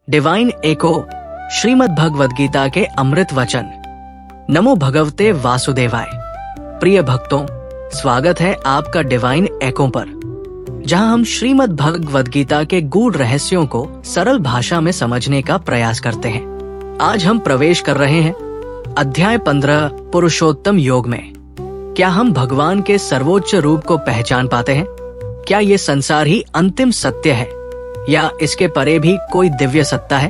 Divine एको श्रीमद् भगवद गीता के अमृत वचन। नमो भगवते वासुदेवाय। प्रिय भक्तों, स्वागत है आपका डिवाइन एको पर, जहां हम श्रीमद् भगवद गीता के गूढ़ रहस्यों को सरल भाषा में समझने का प्रयास करते हैं। आज हम प्रवेश कर रहे हैं अध्याय 15 पुरुषोत्तम योग में। क्या हम भगवान के सर्वोच्च रूप को पहचान पाते हैं? क्या ये संसार ही अंतिम सत्य है या इसके परे भी कोई दिव्य सत्ता है?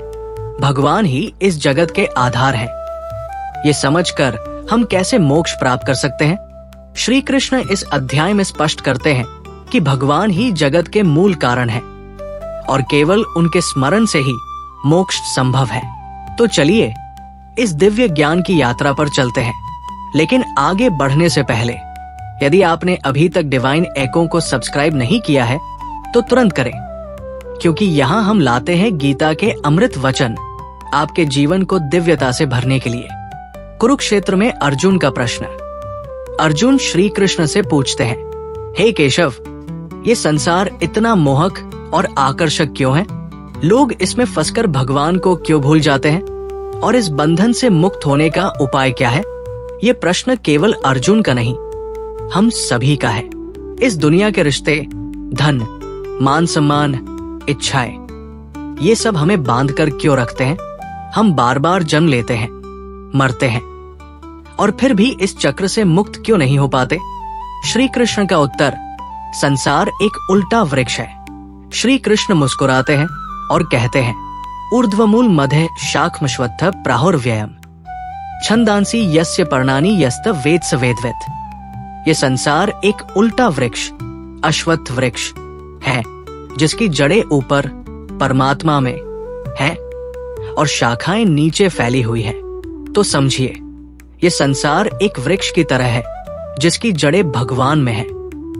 भगवान ही इस जगत के आधार हैं। ये समझकर हम कैसे मोक्ष प्राप्त कर सकते हैं? श्री कृष्ण इस अध्याय में स्पष्ट करते हैं कि भगवान ही जगत के मूल कारण है और केवल उनके स्मरण से ही मोक्ष संभव है। तो चलिए इस दिव्य ज्ञान की यात्रा पर चलते हैं। लेकिन आगे बढ़ने से पहले यदि आपने अभी तक डिवाइन एको को सब्सक्राइब नहीं किया है तो तुरंत करें, क्योंकि यहाँ हम लाते हैं गीता के अमृत वचन आपके जीवन को दिव्यता से भरने के लिए। कुरुक्षेत्र में अर्जुन का प्रश्न। अर्जुन श्री कृष्ण से पूछते हैं, हे केशव, ये संसार इतना मोहक और आकर्षक क्यों है? लोग इसमें फंसकर भगवान को क्यों भूल जाते हैं? और इस बंधन से मुक्त होने का उपाय क्या है? ये प्रश्न केवल अर्जुन का नहीं, हम सभी का है। इस दुनिया के रिश्ते, धन, मान सम्मान, इच्छाएं, ये सब हमें बांध कर क्यों रखते हैं? हम बार बार जन्म लेते हैं, मरते हैं और फिर भी इस चक्र से मुक्त क्यों नहीं हो पाते? श्री कृष्ण का उत्तर, संसार एक उल्टा वृक्ष है। श्री कृष्ण मुस्कुराते हैं और कहते हैं, ऊर्ध्वमूल मध्य शाखमश्वत्थ प्राहुर्व्ययम् छंदांसी यस्य पर्णानि यस्त वेत्स वेदवित्। ये संसार एक उल्टा वृक्ष, अश्वत्थ वृक्ष है, जिसकी जड़ें ऊपर परमात्मा में है और शाखाएं नीचे फैली हुई है। तो समझिए, ये संसार एक वृक्ष की तरह है जिसकी जड़ें भगवान में है।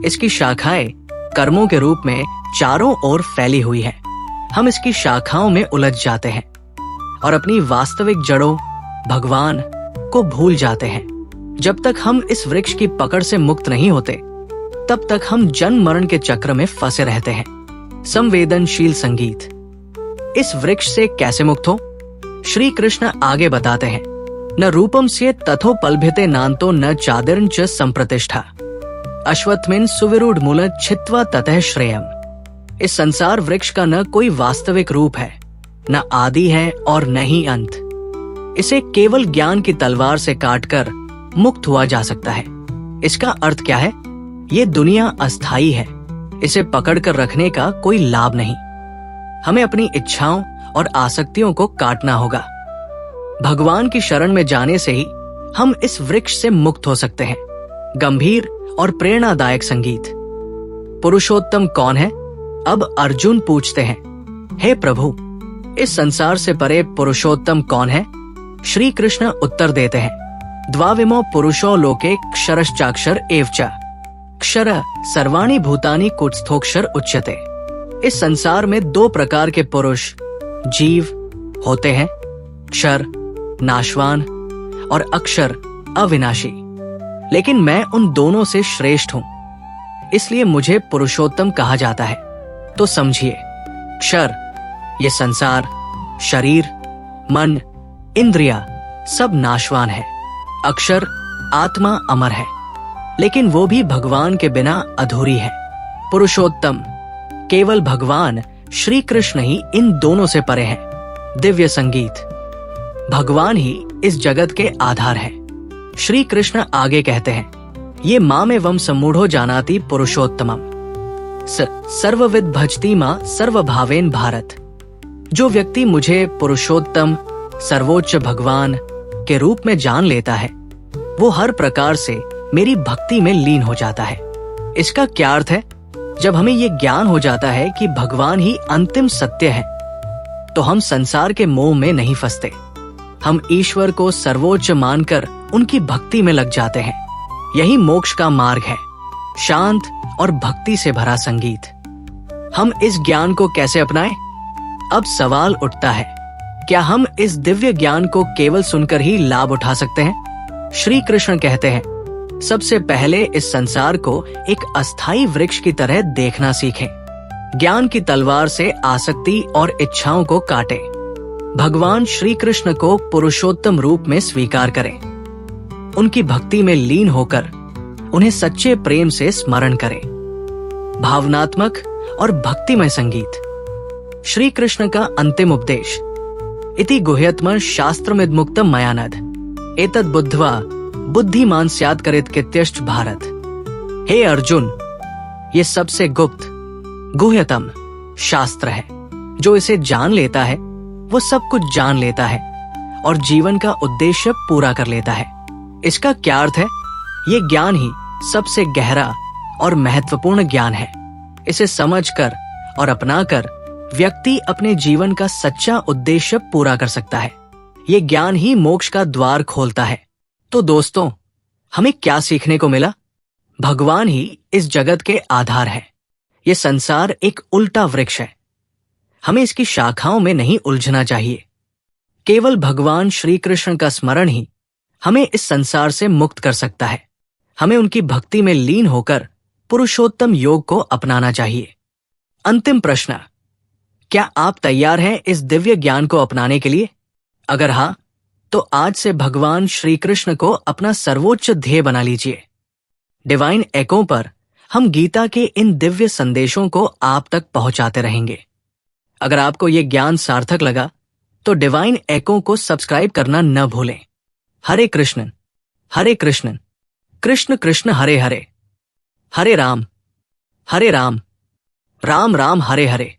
इसकी शाखाएं कर्मों के रूप में चारों ओर फैली हुई है। हम इसकी शाखाओं में उलझ जाते हैं और अपनी वास्तविक जड़ों भगवान को भूल जाते हैं। जब तक हम इस वृक्ष की पकड़ से मुक्त नहीं होते, तब तक हम जन्म मरण के चक्र में फंसे रहते हैं। संवेदनशील संगीत। इस वृक्ष से कैसे मुक्त हो? श्री कृष्ण आगे बताते हैं, न रूपम से तथोपलभिते नान्तो न चादिर्न च संप्रतिष्ठा अश्वत्थमेन सुविरूढ़ मूल छित्वा ततः श्रेयम। इस संसार वृक्ष का न कोई वास्तविक रूप है, न आदि है और न ही अंत। इसे केवल ज्ञान की तलवार से काटकर मुक्त हुआ जा सकता है। इसका अर्थ क्या है? ये दुनिया अस्थायी है, इसे पकड़कर रखने का कोई लाभ नहीं। हमें अपनी इच्छाओं और आसक्तियों को काटना होगा। भगवान की शरण में जाने से ही हम इस वृक्ष से मुक्त हो सकते हैं। गंभीर और प्रेरणादायक संगीत। पुरुषोत्तम कौन है? अब अर्जुन पूछते हैं, हे प्रभु, इस संसार से परे पुरुषोत्तम कौन है? श्री कृष्ण उत्तर देते हैं, द्वाविमो पुरुषो लोके क्षरश्चाक्षर एव च क्षर सर्वाणि भूतानि कुत्स्थोक्षर उच्यते। इस संसार में दो प्रकार के पुरुष, जीव होते हैं, क्षर नाशवान और अक्षर अविनाशी। लेकिन मैं उन दोनों से श्रेष्ठ हूं, इसलिए मुझे पुरुषोत्तम कहा जाता है। तो समझिए, क्षर ये संसार, शरीर, मन, इंद्रिया सब नाशवान है। अक्षर आत्मा अमर है, लेकिन वो भी भगवान के बिना अधूरी है। पुरुषोत्तम केवल भगवान श्री कृष्ण ही इन दोनों से परे हैं। दिव्य संगीत। भगवान ही इस जगत के आधार है। श्री कृष्ण आगे कहते हैं, ये मामेवं सम्मूढ़ो जानाति पुरुषोत्तमम् सर्वविद भजति मां सर्वभावेन भारत। जो व्यक्ति मुझे पुरुषोत्तम, सर्वोच्च भगवान के रूप में जान लेता है, वो हर प्रकार से मेरी भक्ति में लीन हो जाता है। इसका क्या अर्थ है? जब हमें ये ज्ञान हो जाता है कि भगवान ही अंतिम सत्य है, तो हम संसार के मोह में नहीं फंसते। हम ईश्वर को सर्वोच्च मानकर उनकी भक्ति में लग जाते हैं। यही मोक्ष का मार्ग है, शांत और भक्ति से भरा संगीत। हम इस ज्ञान को कैसे अपनाएं? अब सवाल उठता है, क्या हम इस दिव्य ज्ञान को केवल सुनकर ही लाभ उठा सकते हैं? श्री कृष्ण कहते हैं, सबसे पहले इस संसार को एक अस्थायी वृक्ष की तरह देखना सीखें। ज्ञान की तलवार से आसक्ति और इच्छाओं को काटें। भगवान श्री कृष्ण को पुरुषोत्तम रूप में स्वीकार करें। उनकी भक्ति में लीन होकर उन्हें सच्चे प्रेम से स्मरण करें। भावनात्मक और भक्तिमय संगीत। श्री कृष्ण का अंतिम उपदेश, इति गुह्यतम शास्त्रमिद मुक्तम मयानद, एतद् बुद्ध्वा बुद्धिमान स्यात् करितकृत्यश्च भारत। हे अर्जुन, ये सबसे गुप्त गुह्यतम शास्त्र है। जो इसे जान लेता है वो सब कुछ जान लेता है और जीवन का उद्देश्य पूरा कर लेता है। इसका क्या अर्थ है? ये ज्ञान ही सबसे गहरा और महत्वपूर्ण ज्ञान है। इसे समझकर और अपनाकर व्यक्ति अपने जीवन का सच्चा उद्देश्य पूरा कर सकता है। ये ज्ञान ही मोक्ष का द्वार खोलता है। तो दोस्तों, हमें क्या सीखने को मिला? भगवान ही इस जगत के आधार है। ये संसार एक उल्टा वृक्ष है। हमें इसकी शाखाओं में नहीं उलझना चाहिए। केवल भगवान श्री कृष्ण का स्मरण ही हमें इस संसार से मुक्त कर सकता है। हमें उनकी भक्ति में लीन होकर पुरुषोत्तम योग को अपनाना चाहिए। अंतिम प्रश्न, क्या आप तैयार हैं इस दिव्य ज्ञान को अपनाने के लिए? अगर हाँ, तो आज से भगवान श्री कृष्ण को अपना सर्वोच्च ध्येय बना लीजिए। डिवाइन एको पर हम गीता के इन दिव्य संदेशों को आप तक पहुंचाते रहेंगे। अगर आपको ये ज्ञान सार्थक लगा तो डिवाइन एको को सब्सक्राइब करना न भूलें। हरे कृष्ण कृष्ण कृष्ण हरे हरे, हरे राम राम राम हरे हरे।